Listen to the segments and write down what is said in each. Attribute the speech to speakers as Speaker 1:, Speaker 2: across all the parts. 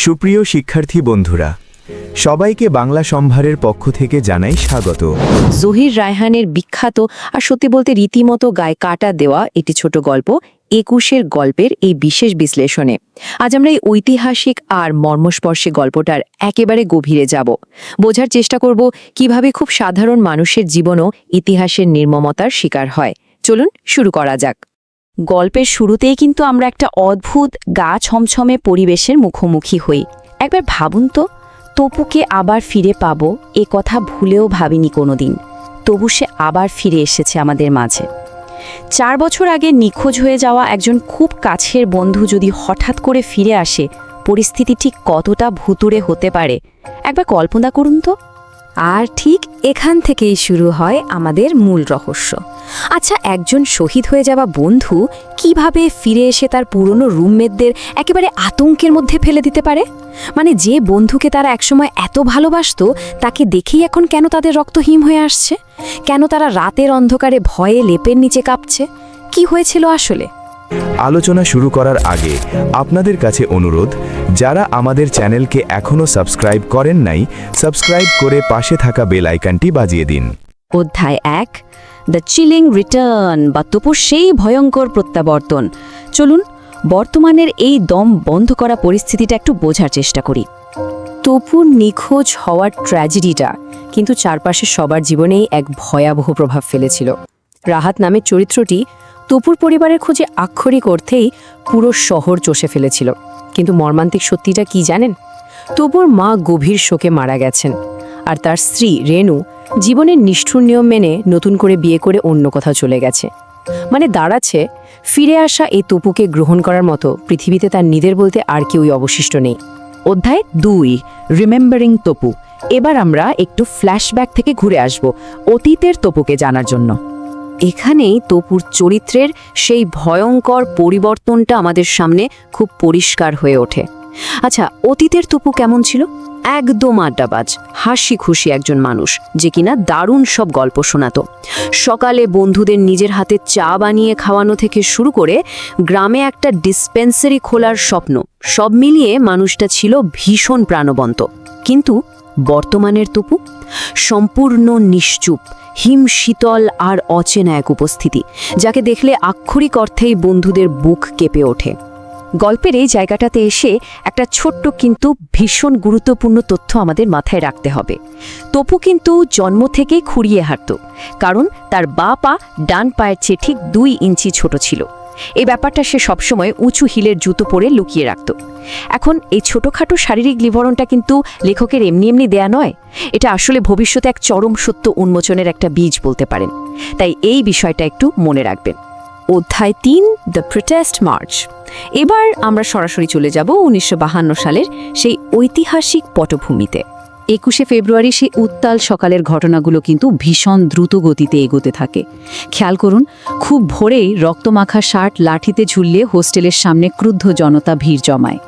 Speaker 1: সুপ্রিয় শিক্ষার্থী বন্ধুরা, সবাইকে বাংলা সম্ভারের পক্ষ থেকে জানাই স্বাগত।
Speaker 2: জহির রায়হানের বিখ্যাত আর সত্যি বলতে রীতিমতো গায়ে কাটা দেওয়া একটি ছোট গল্প ২১-এর গল্পের এই বিশেষ বিশ্লেষণে আজ আমরা এই ঐতিহাসিক আর মর্মস্পর্শী গল্পটার একেবারে গভীরে যাব, বোঝার চেষ্টা করব কিভাবে খুব সাধারণ মানুষের জীবনও ইতিহাসের নির্মমতার শিকার হয়। চলুন শুরু করা যাক।
Speaker 3: গল্পের শুরুতেই কিন্তু আমরা একটা অদ্ভুত গা ছমছমে পরিবেশের মুখোমুখি হই। একবার ভাবুন তো, তপুকে আবার ফিরে পাবো এ কথা ভুলেও ভাবিনি কোনোদিন। তবু সে আবার ফিরে এসেছে আমাদের মাঝে। 4 বছর আগে নিখোঁজ হয়ে যাওয়া একজন খুব কাছের বন্ধু যদি হঠাৎ করে ফিরে আসে, পরিস্থিতি ঠিক কতটা ভুতুড়ে হতে পারে একবার কল্পনা করুন তো।
Speaker 2: আর ঠিক এখান থেকেই শুরু হয় আমাদের মূল রহস্য। আচ্ছা, একজন শহীদ হয়ে যাওয়া বন্ধু কিভাবে ফিরে এসে তার পুরনো রুমমেটদের একেবারে আতঙ্কের মধ্যে ফেলে দিতে পারে? মানে যে বন্ধুকে তারা একসময় এত ভালোবাসতো, তাকে দেখেই এখন কেন তাদের রক্ত হিম হয়ে আসছে? কেন তারা রাতের অন্ধকারে ভয়ে লেপের নিচে কাঁপছে? কি হয়েছিল আসলে?
Speaker 1: আলোচনা শুরু করার আগে আপনাদের কাছে অনুরোধ, যারা আমাদের চ্যানেলকে এখনও সাবস্ক্রাইব করেন নাই, সাবস্ক্রাইব করে পাশে থাকা বেল আইকনটি বাজিয়ে দিন।
Speaker 3: অধ্যায় 1, দ্য চিলিং রিটার্ন বা তপুর সেই ভয়ঙ্কর প্রত্যাবর্তন। চলুন বর্তমানের এই দম বন্ধ করা পরিস্থিতিটা একটু বোঝার চেষ্টা করি।
Speaker 2: তপুর নিখোঁজ হওয়ার ট্র্যাজেডিটা কিন্তু চারপাশের সবার জীবনেই এক ভয়াবহ প্রভাব ফেলেছিল। রাহাত নামের চরিত্রটি তপুর পরিবারের খোঁজে আক্ষরিক অর্থেই পুরো শহর চষে ফেলেছিল। কিন্তু মর্মান্তিক সত্যিটা কি জানেন? তপুর মা গভীর শোকে মারা গেছেন, আর তার স্ত্রী রেনু জীবনের নিষ্ঠুর নিয়ম মেনে নতুন করে বিয়ে করে অন্য কোথাও চলে গেছে। মানে দাঁড়াচ্ছে, ফিরে আসা এই তপুকে গ্রহণ করার মতো পৃথিবীতে তার নিজের বলতে আর কেউই অবশিষ্ট নেই।
Speaker 4: অধ্যায় 2, রিমেম্বারিং তপু। এবার আমরা একটু ফ্ল্যাশব্যাক থেকে ঘুরে আসব অতীতের তপুকে জানার জন্য।
Speaker 2: এখানেই তপুর চরিত্রের সেই ভয়ঙ্কর পরিবর্তনটা আমাদের সামনে খুব পরিষ্কার হয়ে ওঠে। আচ্ছা, অতীতের তপু কেমন ছিল? একদম আড্ডাবাজ, হাসি খুশি একজন মানুষ, যে কিনা দারুণ সব গল্প শোনাতো। সকালে বন্ধুদের নিজের হাতে চা বানিয়ে খাওয়ানো থেকে শুরু করে গ্রামে একটা ডিসপেন্সারি খোলার স্বপ্ন, সব মিলিয়ে মানুষটা ছিল ভীষণ প্রাণবন্ত। কিন্তু বর্তমানের তপু সম্পূর্ণ নিশ্চুপ, হিম শীতল আর অচেনা এক উপস্থিতি, যাকে দেখলে আক্ষরিক অর্থেই বন্ধুদের বুক কেঁপে ওঠে। গল্পের এই জায়গাটাতে এসে একটা ছোট্ট কিন্তু ভীষণ গুরুত্বপূর্ণ তথ্য আমাদের মাথায় রাখতে হবে। তপু কিন্তু জন্ম থেকেই খুঁড়িয়ে হাঁটত, কারণ তার বাঁ পা ডান পায়ের চেয়ে ঠিক 2 ইঞ্চি ছোট ছিল। এই ব্যাপারটা সে সবসময় উঁচু হিলের জুতো পরে লুকিয়ে রাখত। এখন এই ছোটখাটো শারীরিক বিবরণটা কিন্তু লেখকের এমনি এমনি দেয়া নয়, এটা আসলে ভবিষ্যতে এক চরম সত্য উন্মোচনের একটা বীজ বলতে পারেন। তাই এই বিষয়টা একটু মনে রাখবেন। অধ্যায় 3, দ্য প্রোটেস্ট মার্চ। এবার আমরা সরাসরি চলে যাব 1952 সালের সেই ঐতিহাসিক পটভূমিতে।
Speaker 4: 21শে ফেব্রুয়ারি সেই উত্তাল সকালের ঘটনাগুলো কিন্তু ভীষণ দ্রুত গতিতে এগোতে থাকে। খেয়াল করুন, খুব ভোরেই রক্তমাখা শার্ট লাঠিতে ঝুলিয়ে হোস্টেলের সামনে ক্রুদ্ধ জনতা ভিড় জমায়।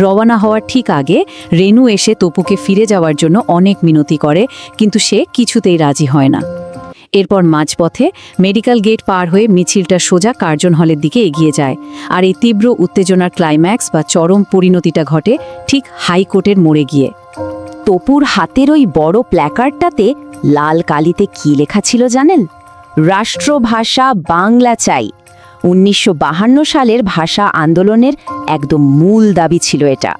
Speaker 4: রওনা হওয়ার ঠিক আগে রেনু এসে তপুকে ফিরে যাওয়ার জন্য অনেক মিনতি করে, কিন্তু সে কিছুতেই রাজি হয় না। এরপর মাঝপথে মেডিকেল গেট পার হয়ে মিছিলটা সোজা কার্জন হলের দিকে এগিয়ে যায়। আর এই তীব্র উত্তেজনার ক্লাইম্যাক্স বা চরম পরিণতিটা ঘটে ঠিক হাইকোর্টের মোড়ে গিয়ে।
Speaker 3: তপুর হাতের ওই বড় প্ল্যাকার্ডটাতে লাল কালিতে কি লেখা ছিল জানেন? রাষ্ট্রভাষা বাংলা চাই। 1952 সালের ভাষা আন্দোলনের একদম মূল দাবি ছিল এটা।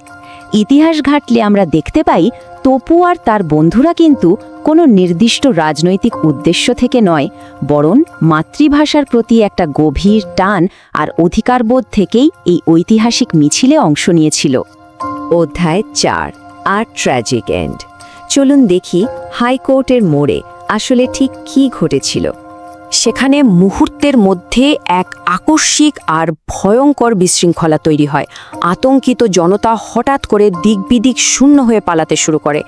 Speaker 3: ইতিহাস ঘাটলে আমরা দেখতে পাই তপু আর তার বন্ধুরা কিন্তু কোনো নির্দিষ্ট রাজনৈতিক উদ্দেশ্য থেকে নয়, বরং মাতৃভাষার প্রতি একটা গভীর টান আর অধিকারবোধ থেকেই এই ঐতিহাসিক মিছিলে অংশ নিয়েছিল।
Speaker 2: অধ্যায় 4, আর ট্র্যাজিক এন্ড। চলুন দেখি হাইকোর্টের মোড়ে আসলে ঠিক কি ঘটেছিল। সেখানে মুহূর্তের মধ্যে এক আকস্মিক আর ভয়ঙ্কর বিশৃঙ্খলা তৈরি হয়। আতঙ্কিত জনতা হঠাৎ করে দিকবিদিক শূন্য হয়ে পালাতে শুরু করে।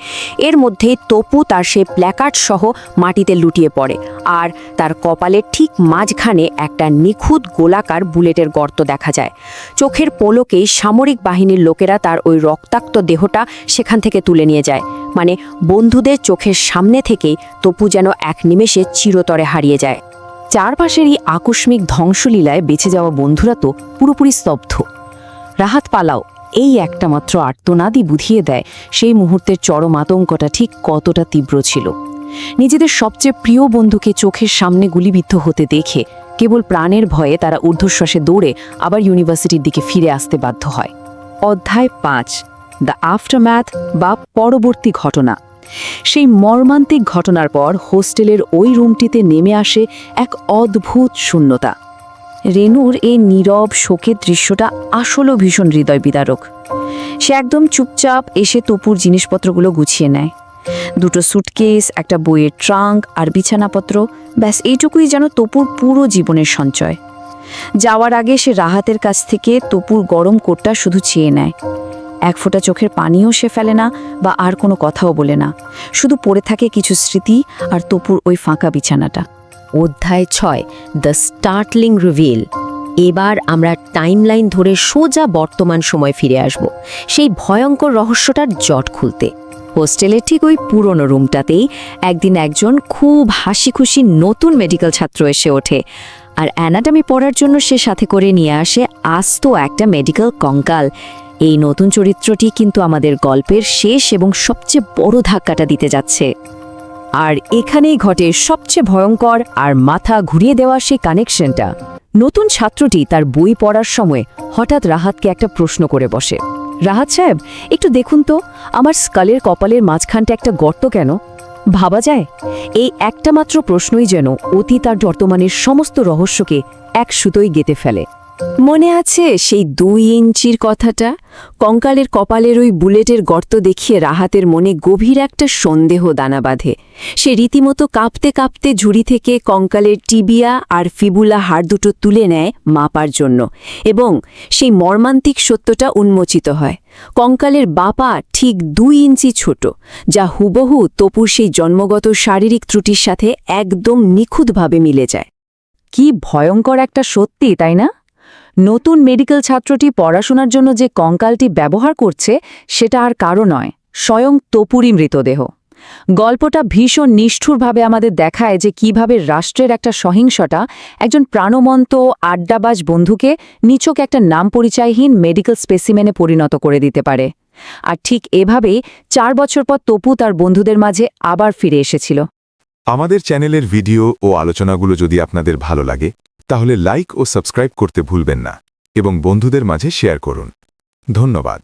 Speaker 2: এর মধ্যেই তপু তার সেই প্ল্যাকার্ড সহ মাটিতে লুটিয়ে পড়ে, আর তার কপালের ঠিক মাঝখানে একটা নিখুঁত গোলাকার বুলেটের গর্ত দেখা যায়। চোখের পলকেই সামরিক বাহিনীর লোকেরা তার ওই রক্তাক্ত দেহটা সেখান থেকে তুলে নিয়ে যায়। মানে বন্ধুদের চোখের সামনে থেকেই তপু যেন এক নিমেষে চিরতরে হারিয়ে যায়। চারপাশের এই আকস্মিক ধ্বংসলীলায় বেঁচে যাওয়া বন্ধুরা তো পুরোপুরি স্তব্ধ। রাহাত পালাও, এই একটা মাত্র আর্তনাদই বুঝিয়ে দেয় সেই মুহূর্তের চরম আতঙ্কটা ঠিক কতটা তীব্র ছিল। নিজেদের সবচেয়ে প্রিয় বন্ধুকে চোখের সামনে গুলিবিদ্ধ হতে দেখে কেবল প্রাণের ভয়ে তারা ঊর্ধ্বশ্বাসে দৌড়ে আবার ইউনিভার্সিটির দিকে ফিরে আসতে বাধ্য হয়।
Speaker 4: অধ্যায় 5, দ্য আফটারম্যাথ বা পরবর্তী ঘটনা। সেই মর্মান্তিক ঘটনার পর হোস্টেলের ওই রুমটিতে নেমে আসে এক অদ্ভুত শূন্যতা।
Speaker 2: রেনুর এই নীরব শোকের দৃশ্যটা আসলেও ভীষণ হৃদয় বিদারক। সে একদম চুপচাপ এসে তপুর জিনিসপত্রগুলো গুছিয়ে নেয়। দুটো স্যুটকেস, একটা বইয়ের ট্রাঙ্ক আর বিছানাপত্র, ব্যাস এইটুকুই যেন তপুর পুরো জীবনের সঞ্চয়। যাওয়ার আগে সে রাহাতের কাছ থেকে তপুর গরম কোটটা শুধু চেয়ে নেয়। এক ফোঁটা চোখের পানিও সে ফেলে না বা আর কোনো কথাও বলে না, শুধু পড়ে থাকে কিছু স্মৃতি আর তপুর ওই ফাঁকা বিছানাটা।
Speaker 5: অধ্যায় 6, দ্য স্টার্টলিং রিভিল। এবার আমরা টাইমলাইন ধরে সোজা বর্তমান সময় ফিরে আসব, সেই ভয়ঙ্কর রহস্যটার জট খুলতে। হোস্টেলের ঠিক ওই পুরনো রুমটাতেই একদিন একজন খুব হাসি খুশি নতুন মেডিকেল ছাত্র এসে ওঠে, আর অ্যানাটমি পড়ার জন্য সে সাথে করে নিয়ে আসে আস্ত একটা মেডিকেল কঙ্কাল। এই নতুন চরিত্রটি কিন্তু আমাদের গল্পের শেষ এবং সবচেয়ে বড় ধাক্কাটা দিতে যাচ্ছে।
Speaker 2: আর এখানেই ঘটে সবচেয়ে ভয়ঙ্কর আর মাথা ঘুরিয়ে দেওয়া সেই কানেকশনটা। নতুন ছাত্রটি তার বই পড়ার সময় হঠাৎ রাহাতকে একটা প্রশ্ন করে বসে। রাহাত সাহেব, একটু দেখুন তো, আমার স্কালের কপালের মাঝখানটা একটা গর্ত কেন? ভাবা যায়, এই একটা মাত্র প্রশ্নই যেন অতীত আর বর্তমানের সমস্ত রহস্যকে এক সুতোয় গেঁথে ফেলে। মনে আছে সেই 2 ইঞ্চির কথাটা? কঙ্কালের কপালের ওই বুলেটের গর্ত দেখিয়ে রাহাতের মনে গভীর একটা সন্দেহ দানা বাঁধে। সে রীতিমতো কাঁপতে কাঁপতে ঝুড়ি থেকে কঙ্কালের টিবিয়া আর ফিবুলা হাড় দুটো তুলে নেয় মাপার জন্য, এবং সেই মর্মান্তিক সত্যটা উন্মোচিত হয়। কঙ্কালের বাপা ঠিক 2 ইঞ্চি ছোট, যা হুবহু তপুর সেই জন্মগত শারীরিক ত্রুটির সাথে একদম নিখুঁতভাবে মিলে যায়।
Speaker 4: কি ভয়ঙ্কর একটা সত্যি, তাই না? নতুন মেডিকেল ছাত্রটি পড়াশোনার জন্য যে কঙ্কালটি ব্যবহার করছে সেটা আর কারো নয়, স্বয়ং তপুরই মৃতদেহ। গল্পটা ভীষণ নিষ্ঠুরভাবে আমাদের দেখায় যে কিভাবে রাষ্ট্রের একটা সহিংসতা একজন প্রাণবন্ত আড্ডাবাজ বন্ধুকে নিছক একটা নাম পরিচয়হীন মেডিকেল স্পেসিমেনে পরিণত করে দিতে পারে। আর ঠিক এভাবেই 4 বছর পর তপু তার বন্ধুদের মাঝে আবার ফিরে এসেছিল।
Speaker 1: আমাদের চ্যানেলের ভিডিও ও আলোচনাগুলো যদি আপনাদের ভালো লাগে তাহলে লাইক ও সাবস্ক্রাইব করতে ভুলবেন না এবং বন্ধুদের মাঝে শেয়ার করুন। ধন্যবাদ।